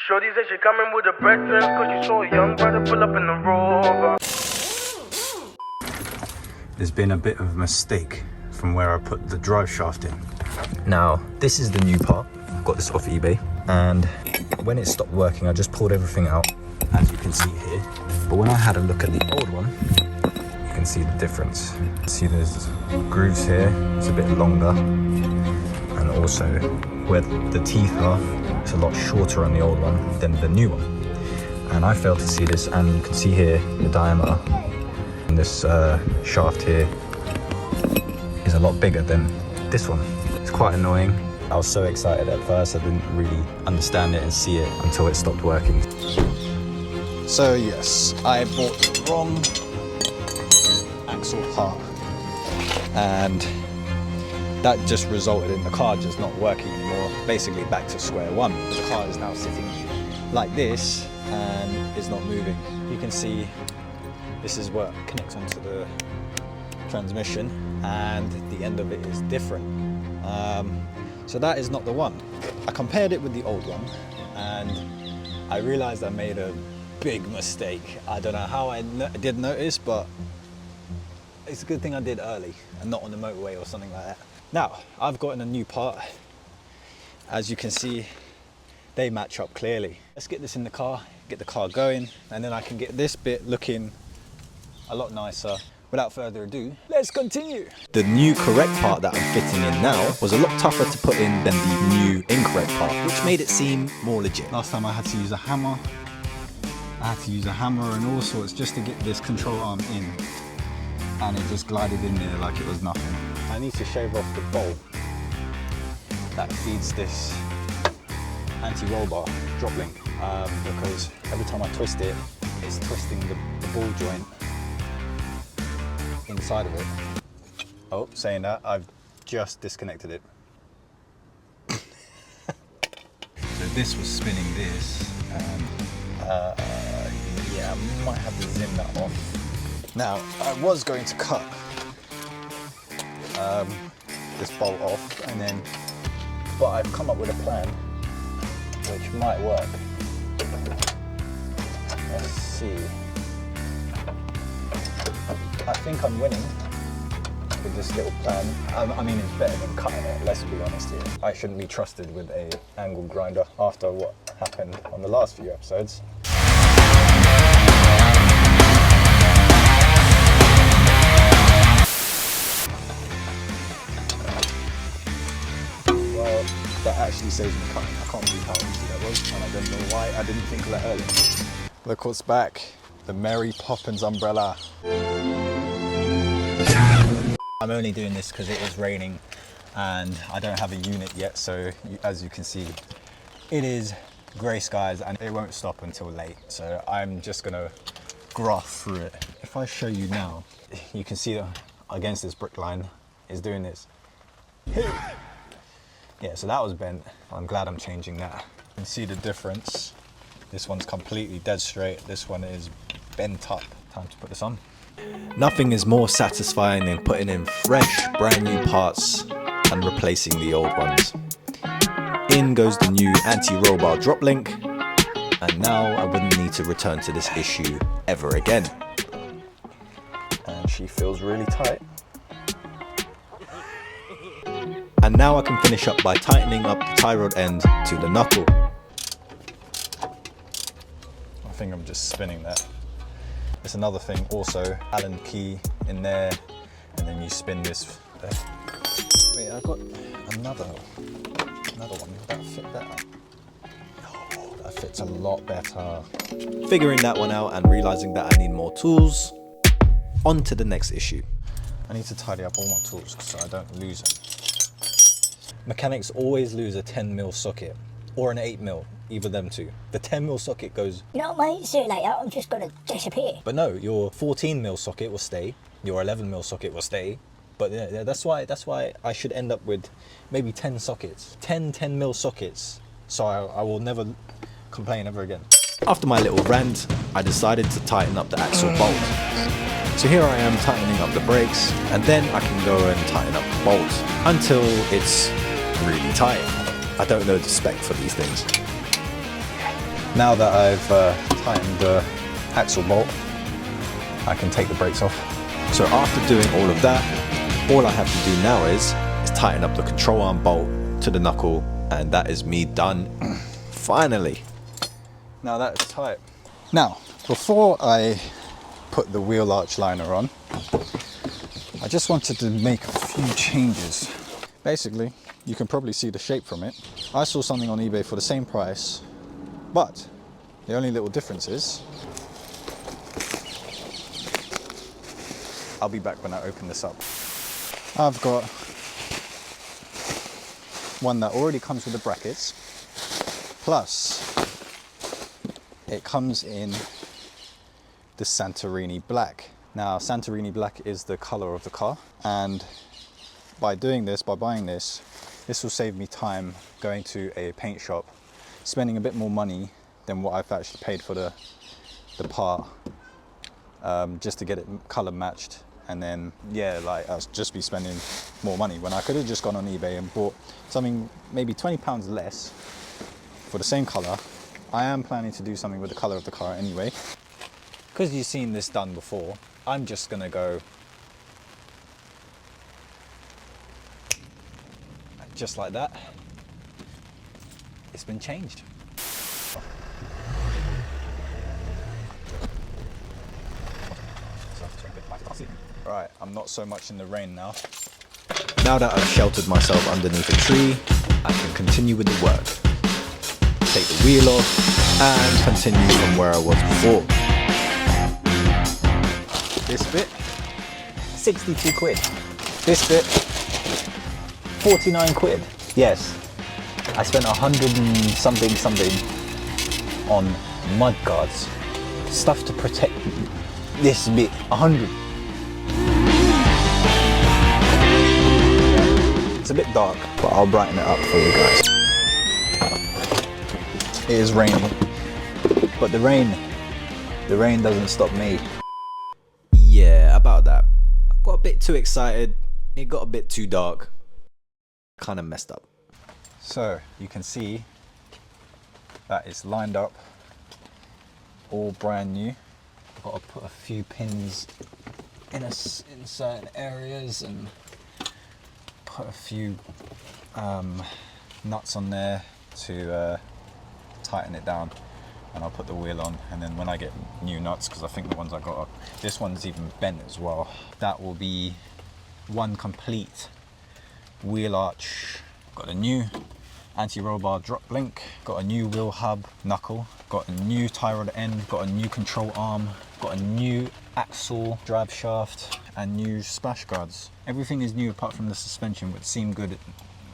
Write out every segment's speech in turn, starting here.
Shorty said she coming with her brethren, cause you saw a young brother pull up in the Rover. There's been a bit of a mistake from where I put the drive shaft in. Now, this is the new part. I got this off eBay, and when it stopped working, I just pulled everything out, as you can see here. But when I had a look at the old one, you can see the difference. See, there's grooves here, it's a bit longer, and also where the teeth are, it's a lot shorter on the old one than the new one. And I failed to see this, and you can see here the diameter, and this shaft here is a lot bigger than this one. It's quite annoying. I was so excited at first, I didn't really understand it and see it until it stopped working. So yes, I bought the wrong axle part, and that just resulted in the car just not working anymore, basically back to square one. The car is now sitting like this and is not moving. You can see this is what connects onto the transmission, and the end of it is different. So that is not the one. I compared it with the old one, and I realized I made a big mistake. I don't know how I did notice, but it's a good thing I did early and not on the motorway or something like that. Now, I've gotten a new part. As you can see, they match up clearly. Let's get this in the car, get the car going, and then I can get this bit looking a lot nicer. Without further ado, let's continue. The new correct part that I'm fitting in now was a lot tougher to put in than the new incorrect part, which made it seem more legit. Last time I had to use a hammer. I had to use a hammer and all sorts just to get this control arm in. And it just glided in there like it was nothing. I need to shave off the bolt that feeds this anti-roll bar drop link, because every time I twist it, it's twisting the ball joint inside of it. Oh, saying that, I've just disconnected it. So this was spinning this, and yeah, I might have to zim that off. Now, I was going to cut this bolt off, and then, but I've come up with a plan which might work. Let's see. I think I'm winning with this little plan. I mean, it's better than cutting it, let's be honest here. I shouldn't be trusted with an angle grinder after what happened on the last few episodes. Well, that actually saves me cutting. I can't believe how easy that was, and I don't know why I didn't think of that earlier. Look what's back. The Mary Poppins umbrella. I'm only doing this because it is raining and I don't have a unit yet, so as you can see, it is grey skies and it won't stop until late, so I'm just gonna graft through it. If I show you now, you can see that against this brick line is doing this. Yeah, so that was bent. I'm glad I'm changing that. You can see the difference. This one's completely dead straight, this one is bent up. Time to put this on. Nothing is more satisfying than putting in fresh, brand new parts and replacing the old ones. In goes the new anti-roll bar drop link, and now I wouldn't need to return to this issue ever again. And she feels really tight. And now I can finish up by tightening up the tie rod end to the knuckle. I think I'm just spinning that. It's another thing also, Allen key in there, and then you spin this there. Wait, I got another one, that fit better. Oh, that fits a lot better. Figuring that one out and realizing that I need more tools, on to the next issue. I need to tidy up all my tools so I don't lose them. Mechanics always lose a 10mm socket or an 8mm. Either them two. The 10mm socket goes, you know what, mate, see you later, I'm just gonna disappear. But no, your 14mm socket will stay, your 11mm socket will stay. But yeah, that's why I should end up with maybe 10 sockets, 10mm sockets, so I will never complain ever again. After my little rant, I decided to tighten up the axle bolt. So here I am tightening up the brakes, and then I can go and tighten up the bolt until it's really tight. I don't know the spec for these things. Now that I've tightened the axle bolt, I can take the brakes off. So after doing all of that, all I have to do now is tighten up the control arm bolt to the knuckle, and that is me done. Finally. Now that is tight. Now, before I put the wheel arch liner on, I just wanted to make a few changes. Basically, you can probably see the shape from it. I saw something on eBay for the same price, but the only little difference is, I'll be back when I open this up. I've got one that already comes with the brackets, plus it comes in the Santorini black. Now, Santorini black is the color of the car, and by buying this, this will save me time going to a paint shop, spending a bit more money than what I've actually paid for the part, just to get it color matched. And then, yeah, like I'll just be spending more money when I could have just gone on eBay and bought something maybe £20 less for the same color. I am planning to do something with the color of the car anyway. Because you've seen this done before, I'm just gonna go just like that. It's been changed. Right, I'm not so much in the rain now. Now that I've sheltered myself underneath a tree, I can continue with the work. Take the wheel off and continue from where I was before. This bit, 62 quid. This bit, 49 quid. Yes, I spent 100 and something on mud guards. Stuff to protect this bit, 100. It's a bit dark, but I'll brighten it up for you guys. It is raining, but the rain doesn't stop me. Yeah, about that. I got a bit too excited. It got a bit too dark. Kind of messed up. So you can see that it's lined up, all brand new. I've got to put a few pins in certain areas and put a few nuts on there to tighten it down, and I'll put the wheel on, and then when I get new nuts, because I think the ones I got, this one's even bent as well, that will be one complete wheel arch. Got a new anti-roll bar drop link, got a new wheel hub knuckle, got a new tie rod end, got a new control arm, got a new axle drive shaft, and new splash guards. Everything is new apart from the suspension, which seemed good. It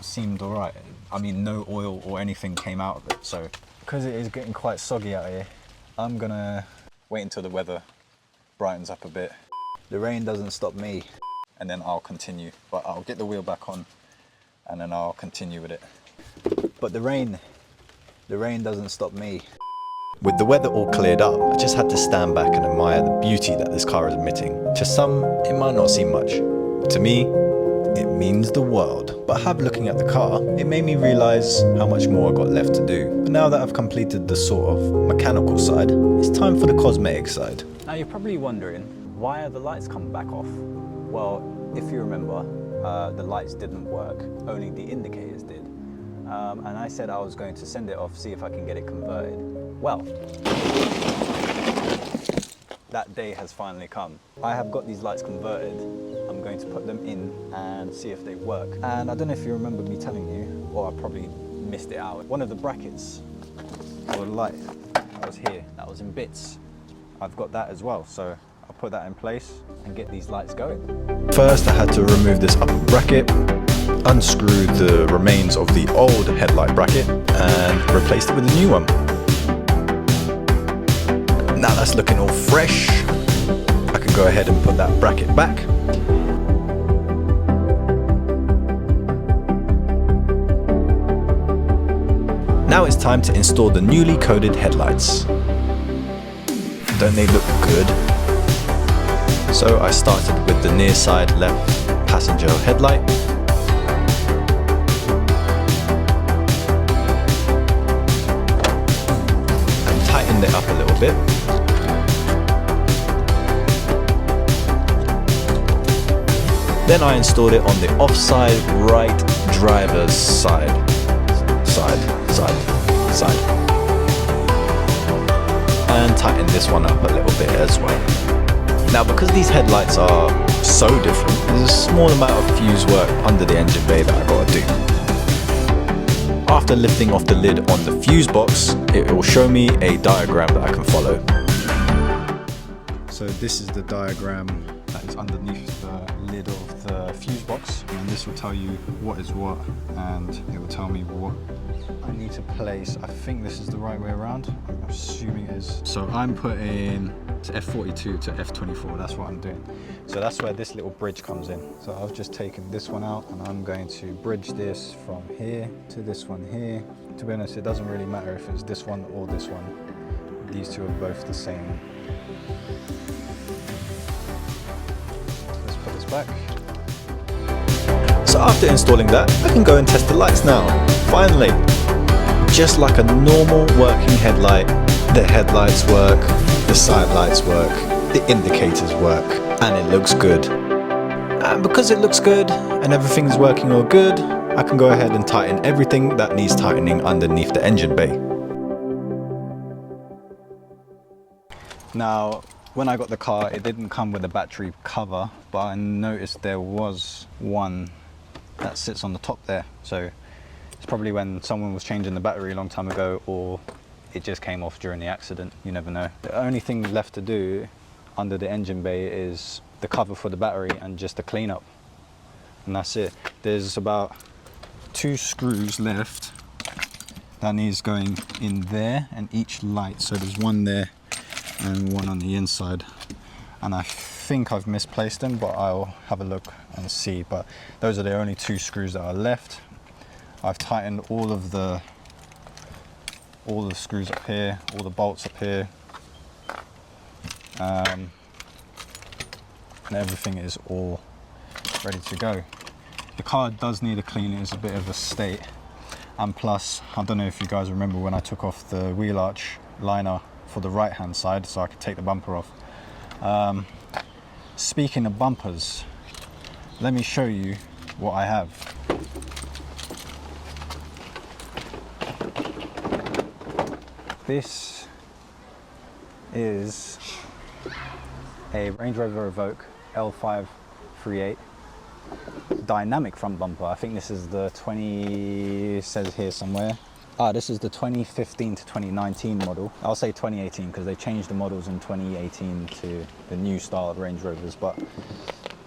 seemed all right. I mean, no oil or anything came out of it, so because it is getting quite soggy out here, I'm gonna wait until the weather brightens up a bit. The rain doesn't stop me, and then I'll continue. But I'll get the wheel back on, and then I'll continue with it. But the rain doesn't stop me. With the weather all cleared up, I just had to stand back and admire the beauty that this car is emitting. To some, it might not seem much. To me, it means the world. But have looking at the car, it made me realise how much more I got left to do. But now that I've completed the sort of mechanical side, it's time for the cosmetic side. Now you're probably wondering, why are the lights coming back off? Well, if you remember, the lights didn't work, only the indicators did. And I said I was going to send it off, see if I can get it converted. Well, that day has finally come. I have got these lights converted. I'm going to put them in and see if they work. And I don't know if you remember me telling you, or I probably missed it out. One of the brackets for the light that was here, that was in bits. I've got that as well, so I'll put that in place and get these lights going. First, I had to remove this upper bracket, unscrew the remains of the old headlight bracket, and replaced it with a new one. Now that's looking all fresh. I can go ahead and put that bracket back. Now it's time to install the newly coated headlights. Don't they look good? So I started with the near side left passenger headlight. And stand it up a little bit. Then I installed it on the offside right driver's side. And tighten this one up a little bit as well. Now, because these headlights are so different, there's a small amount of fuse work under the engine bay that I gotta do. After lifting off the lid on the fuse box, it will show me a diagram that I can follow. So this is the diagram that is underneath the lid of the fuse box, and this will tell you what is what, and it will tell me what I need to place. I think this is the right way around. I'm assuming it is. So I'm putting F42 to F24, that's what I'm doing. So that's where this little bridge comes in. So I've just taken this one out and I'm going to bridge this from here to this one here. To be honest, it doesn't really matter if it's this one or this one. These two are both the same. Let's put this back. So after installing that, I can go and test the lights now. Finally, just like a normal working headlight, the headlights work, the side lights work, the indicators work, and it looks good. And because it looks good and everything's working all good, I can go ahead and tighten everything that needs tightening underneath the engine bay. Now, when I got the car, it didn't come with a battery cover, but I noticed there was one that sits on the top there. So it's probably when someone was changing the battery a long time ago, or it just came off during the accident. You never know. The only thing left to do under the engine bay is the cover for the battery and just the cleanup, and that's it. There's about 2 screws left that needs going in there, and each light. So there's one there and one on the inside, and I think I've misplaced them, but I'll have a look and see. But those are the only 2 screws that are left. I've tightened all the screws up here, all the bolts up here, and everything is all ready to go. The car does need a clean. It's a bit of a state, and plus, I don't know if you guys remember when I took off the wheel arch liner for the right hand side so I could take the bumper off. Speaking of bumpers, let me show you what I have. This is a Range Rover Evoque L538 dynamic front bumper. I think this is the it says here somewhere. This is the 2015 to 2019 model. I'll say 2018 because they changed the models in 2018 to the new style of Range Rovers. But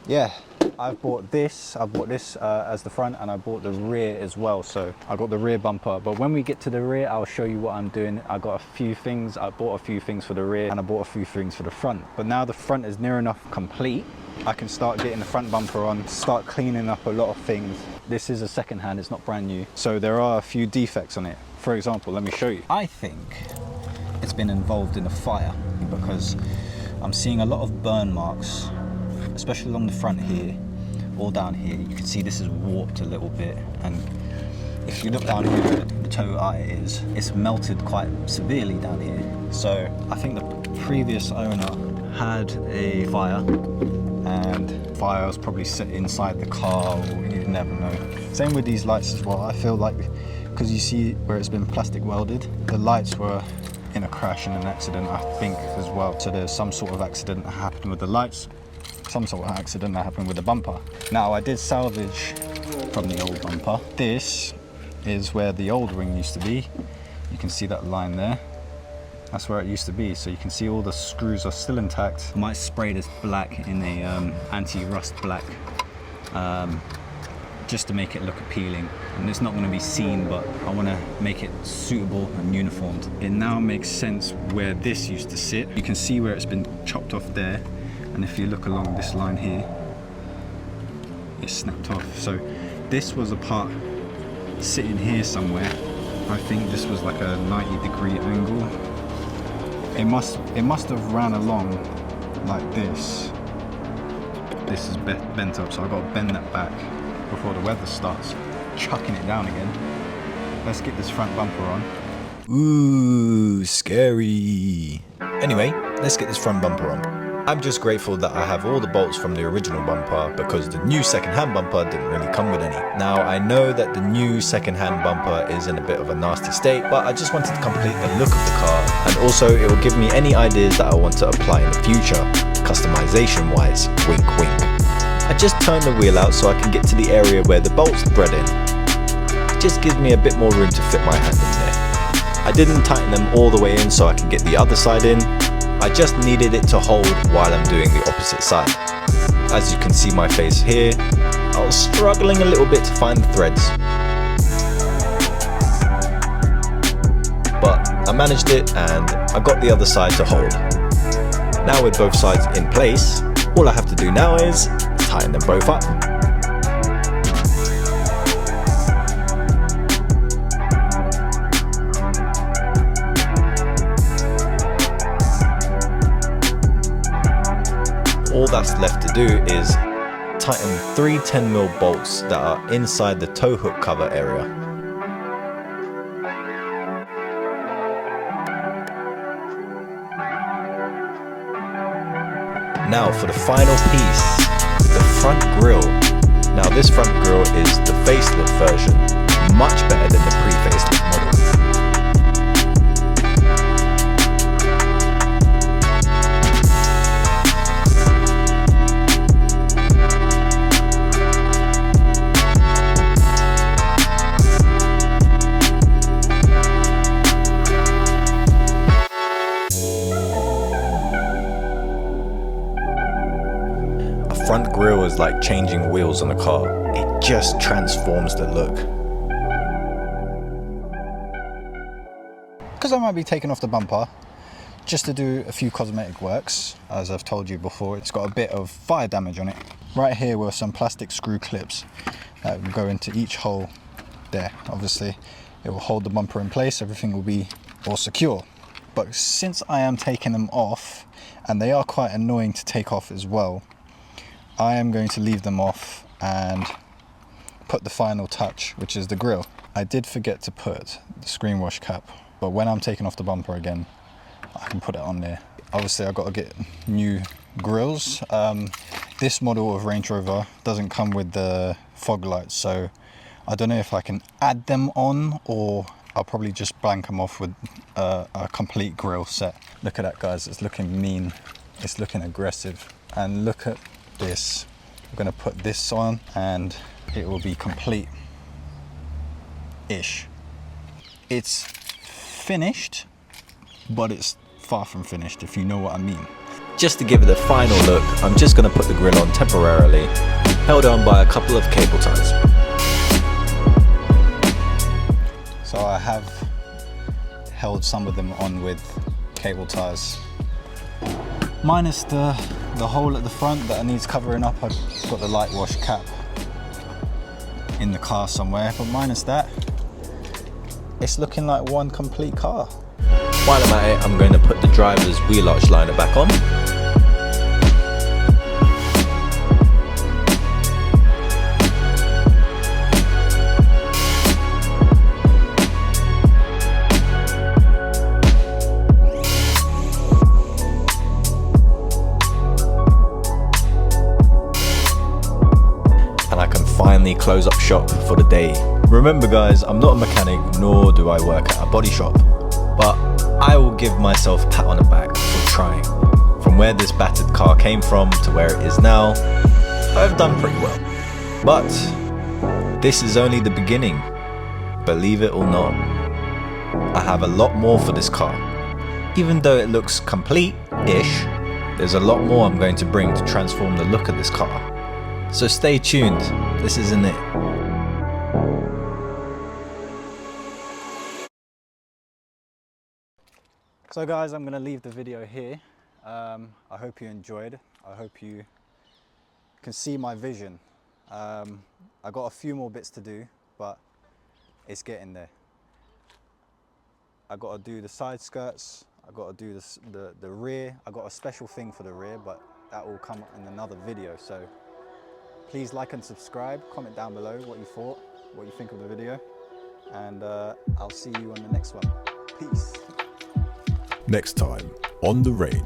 yeah, I've bought this. I bought this as the front, and I bought the rear as well. So I got the rear bumper. But when we get to the rear, I'll show you what I'm doing. I got a few things. I bought a few things for the rear, and I bought a few things for the front. But now the front is near enough complete, I can start getting the front bumper on, start cleaning up a lot of things. This is a second hand, it's not brand new. So there are a few defects on it. For example, let me show you. I think it's been involved in a fire because I'm seeing a lot of burn marks, especially along the front here, all down here. You can see this is warped a little bit, and if you look down here where the toe eye is, it's melted quite severely down here. So I think the previous owner had a fire, and fire was probably set inside the car, or you never know. Same with these lights as well. I feel like, because you see where it's been plastic welded, the lights were in a crash and an accident, I think, as well. So there's some sort of accident that happened with the lights, some sort of accident that happened with the bumper. Now, I did salvage from the old bumper. This is where the old ring used to be. You can see that line there. That's where it used to be. So you can see all the screws are still intact. I might spray this black in a anti-rust black, just to make it look appealing. And it's not going to be seen, but I want to make it suitable and uniformed. It now makes sense where this used to sit. You can see where it's been chopped off there, and if you look along this line here, it's snapped off. So this was a part sitting here somewhere. I think this was like a 90-degree angle. It must have ran along like this. This is bent up, so I've got to bend that back before the weather starts chucking it down again. Let's get this front bumper on Ooh, scary. Anyway, let's get this front bumper on. I'm just grateful that I have all the bolts from the original bumper because the new second-hand bumper didn't really come with any. Now, I know that the new second-hand bumper is in a bit of a nasty state, but I just wanted to complete the look of the car, and also it will give me any ideas that I want to apply in the future, customization-wise, wink wink. I just turned the wheel out so I can get to the area where the bolts thread in. It just gives me a bit more room to fit my hand in there. I didn't tighten them all the way in so I can get the other side in. I just needed it to hold while I'm doing the opposite side. As you can see my face here, I was struggling a little bit to find the threads. But I managed it and I got the other side to hold. Now with both sides in place, all I have to do now is tighten them both up. All that's left to do is tighten 3 10mm bolts that are inside the tow hook cover area. Now for the final piece, the front grille. Now this front grille is the facelift version, much better than the pre-facelift model. Front grille is like changing wheels on a car. It just transforms the look. Because I might be taking off the bumper just to do a few cosmetic works. As I've told you before, it's got a bit of fire damage on it. Right here were some plastic screw clips that will go into each hole there. Obviously it will hold the bumper in place, everything will be all secure. But since I am taking them off, and they are quite annoying to take off as well, I am going to leave them off and put the final touch, which is the grille. I did forget to put the screen wash cap, but when I'm taking off the bumper again, I can put it on there. Obviously I've got to get new grills. This model of Range Rover doesn't come with the fog lights, so I don't know if I can add them on or I'll probably just blank them off with a complete grill set. Look at that, guys, it's looking mean, it's looking aggressive. And look at this. I'm going to put this on and it will be complete-ish. It's finished, but it's far from finished, if you know what I mean. Just to give it a final look, I'm just going to put the grille on temporarily, held on by a couple of cable ties. So I have held some of them on with cable ties. Minus the hole at the front that needs covering up. I've got the light wash cap in the car somewhere, but minus that, it's looking like one complete car. While I'm at it, I'm going to put the driver's wheel arch liner back on. Finally close up shop for the day. Remember guys, I'm not a mechanic nor do I work at a body shop, but I will give myself a pat on the back for trying. From where this battered car came from to where it is now, I've done pretty well. But this is only the beginning, believe it or not. I have a lot more for this car. Even though it looks complete-ish, there's a lot more I'm going to bring to transform the look of this car. So stay tuned, this isn't it. So guys, I'm going to leave the video here. I hope you enjoyed. I hope you can see my vision. I got a few more bits to do, but it's getting there. I got to do the side skirts, I got to do the rear. I got a special thing for the rear, but that will come in another video. So please like and subscribe, comment down below what you thought, what you think of the video, and I'll see you on the next one. Peace. Next time on The Range.